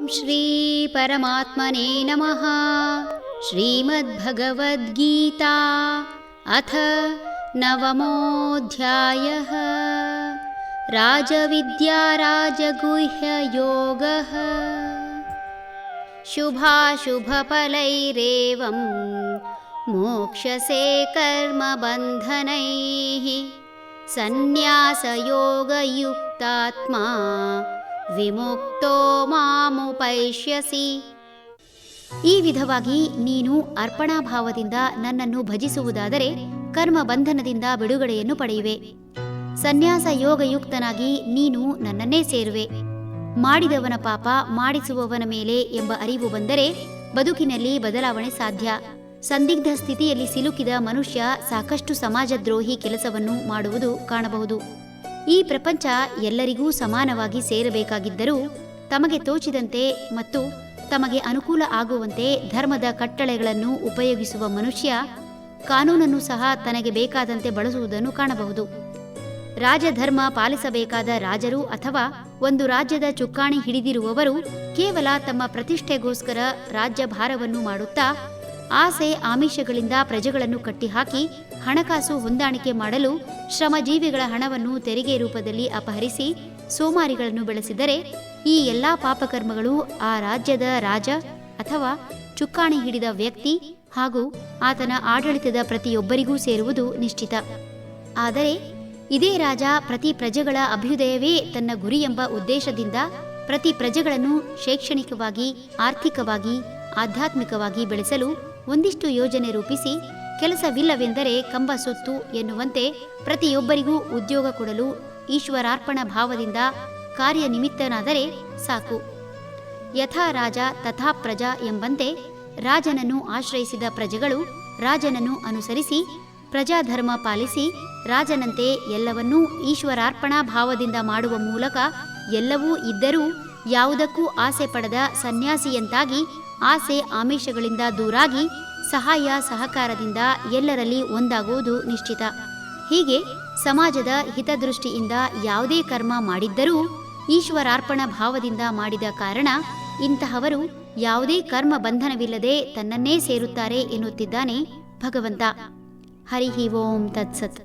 ಶ್ರೀ ಪರಮಾತ್ಮನೇ ನಮಃ. ಶ್ರೀಮದ್ಭಗವದ್ಗೀತಾ ಅಥ ನವಮೋऽಧ್ಯಾಯಃ. ರಾಜವಿದ್ಯಾ ರಾಜಗುಹ್ಯಯೋಗಃ. ಶುಭಾಶುಭಫಲೈರೇವಂ ಮೋಕ್ಷಸೇ ಕರ್ಮಬಂಧನೈಃ. ಸನ್ಯಾಸಯೋಗಯುಕ್ತಾತ್ಮಾ ವಿಮುಕ್ತೋ ಮಾಮುಪೈಷ್ಯಸಿ. ಈ ವಿಧವಾಗಿ ನೀನು ಅರ್ಪಣಾಭಾವದಿಂದ ನನ್ನನ್ನು ಭಜಿಸುವುದಾದರೆ ಕರ್ಮ ಬಂಧನದಿಂದ ಬಿಡುಗಡೆಯನ್ನು ಪಡೆಯುವೆ. ಸನ್ಯಾಸ ಯೋಗಯುಕ್ತನಾಗಿ ನೀನು ನನ್ನನ್ನೇ ಸೇರುವೆ. ಮಾಡಿದವನ ಪಾಪ ಮಾಡಿಸುವವನ ಮೇಲೆ ಎಂಬ ಅರಿವು ಬಂದರೆ ಬದುಕಿನಲ್ಲಿ ಬದಲಾವಣೆ ಸಾಧ್ಯ. ಸಂದಿಗ್ಧ ಸ್ಥಿತಿಯಲ್ಲಿ ಸಿಲುಕಿದ ಮನುಷ್ಯ ಸಾಕಷ್ಟು ಸಮಾಜದ್ರೋಹಿ ಕೆಲಸವನ್ನು ಮಾಡುವುದು ಕಾಣಬಹುದು. ಈ ಪ್ರಪಂಚ ಎಲ್ಲರಿಗೂ ಸಮಾನವಾಗಿ ಸೇರಬೇಕಾಗಿದ್ದರೂ ತಮಗೆ ತೋಚಿದಂತೆ ಮತ್ತು ತಮಗೆ ಅನುಕೂಲ ಆಗುವಂತೆ ಧರ್ಮದ ಕಟ್ಟಳೆಗಳನ್ನು ಉಪಯೋಗಿಸುವ ಮನುಷ್ಯ ಕಾನೂನನ್ನು ಸಹ ತನಗೆ ಬೇಕಾದಂತೆ ಬಳಸುವುದನ್ನು ಕಾಣಬಹುದು. ರಾಜಧರ್ಮ ಪಾಲಿಸಬೇಕಾದ ರಾಜರು ಅಥವಾ ಒಂದು ರಾಜ್ಯದ ಚುಕ್ಕಾಣಿ ಹಿಡಿದಿರುವವರು ಕೇವಲ ತಮ್ಮ ಪ್ರತಿಷ್ಠೆಗೋಸ್ಕರ ರಾಜ್ಯಭಾರವನ್ನು ಮಾಡುತ್ತಾ ಆಸೆ ಆಮಿಷಗಳಿಂದ ಪ್ರಜೆಗಳನ್ನು ಕಟ್ಟಿಹಾಕಿ ಹಣಕಾಸು ಹೊಂದಾಣಿಕೆ ಮಾಡಲು ಶ್ರಮಜೀವಿಗಳ ಹಣವನ್ನು ತೆರಿಗೆ ರೂಪದಲ್ಲಿ ಅಪಹರಿಸಿ ಸೋಮಾರಿಗಳನ್ನು ಬೆಳೆಸಿದರೆ ಈ ಎಲ್ಲಾ ಪಾಪಕರ್ಮಗಳು ಆ ರಾಜ್ಯದ ರಾಜ ಅಥವಾ ಚುಕ್ಕಾಣಿ ಹಿಡಿದ ವ್ಯಕ್ತಿ ಹಾಗೂ ಆತನ ಆಡಳಿತದ ಪ್ರತಿಯೊಬ್ಬರಿಗೂ ಸೇರುವುದು ನಿಶ್ಚಿತ. ಆದರೆ ಇದೇ ರಾಜ ಪ್ರತಿ ಪ್ರಜೆಗಳ ಅಭ್ಯುದಯವೇ ತನ್ನ ಗುರಿ ಎಂಬ ಉದ್ದೇಶದಿಂದ ಪ್ರತಿ ಪ್ರಜೆಗಳನ್ನು ಶೈಕ್ಷಣಿಕವಾಗಿ, ಆರ್ಥಿಕವಾಗಿ, ಆಧ್ಯಾತ್ಮಿಕವಾಗಿ ಬೆಳೆಸಲು ಒಂದಿಷ್ಟು ಯೋಜನೆ ರೂಪಿಸಿ ಕೆಲಸವಿಲ್ಲವೆಂದರೆ ಕಂಬ ಸುತ್ತು ಎನ್ನುವಂತೆ ಪ್ರತಿಯೊಬ್ಬರಿಗೂ ಉದ್ಯೋಗ ಕೊಡಲು ಈಶ್ವರಾರ್ಪಣ ಭಾವದಿಂದ ಕಾರ್ಯನಿಮಿತ್ತನಾದರೆ ಸಾಕು. ಯಥಾ ರಾಜ ತಥಾ ಪ್ರಜಾ ಎಂಬಂತೆ ರಾಜನನ್ನು ಆಶ್ರಯಿಸಿದ ಪ್ರಜೆಗಳು ರಾಜನನ್ನು ಅನುಸರಿಸಿ ಪ್ರಜಾಧರ್ಮ ಪಾಲಿಸಿ ರಾಜನಂತೆ ಎಲ್ಲವನ್ನೂ ಈಶ್ವರಾರ್ಪಣಾ ಭಾವದಿಂದ ಮಾಡುವ ಮೂಲಕ ಎಲ್ಲವೂ ಇದ್ದರೂ ಯಾವುದಕ್ಕೂ ಆಸೆ ಪಡದ ಸನ್ಯಾಸಿಯಂತಾಗಿ ಆಸೆ ಆಮಿಷಗಳಿಂದ ದೂರಾಗಿ ಸಹಾಯ ಸಹಕಾರದಿಂದ ಎಲ್ಲರಲ್ಲಿ ಒಂದಾಗುವುದು ನಿಶ್ಚಿತ. ಹೀಗೆ ಸಮಾಜದ ಹಿತದೃಷ್ಟಿಯಿಂದ ಯಾವುದೇ ಕರ್ಮ ಮಾಡಿದ್ದರೂ ಈಶ್ವರಾರ್ಪಣ ಭಾವದಿಂದ ಮಾಡಿದ ಕಾರಣ ಇಂತಹವರು ಯಾವುದೇ ಕರ್ಮ ಬಂಧನವಿಲ್ಲದೆ ತನ್ನನ್ನೇ ಸೇರುತ್ತಾರೆ ಎನ್ನುತ್ತಿದ್ದಾನೆ ಭಗವಂತ. ಹರಿ ಓಂ ತತ್ಸತ್.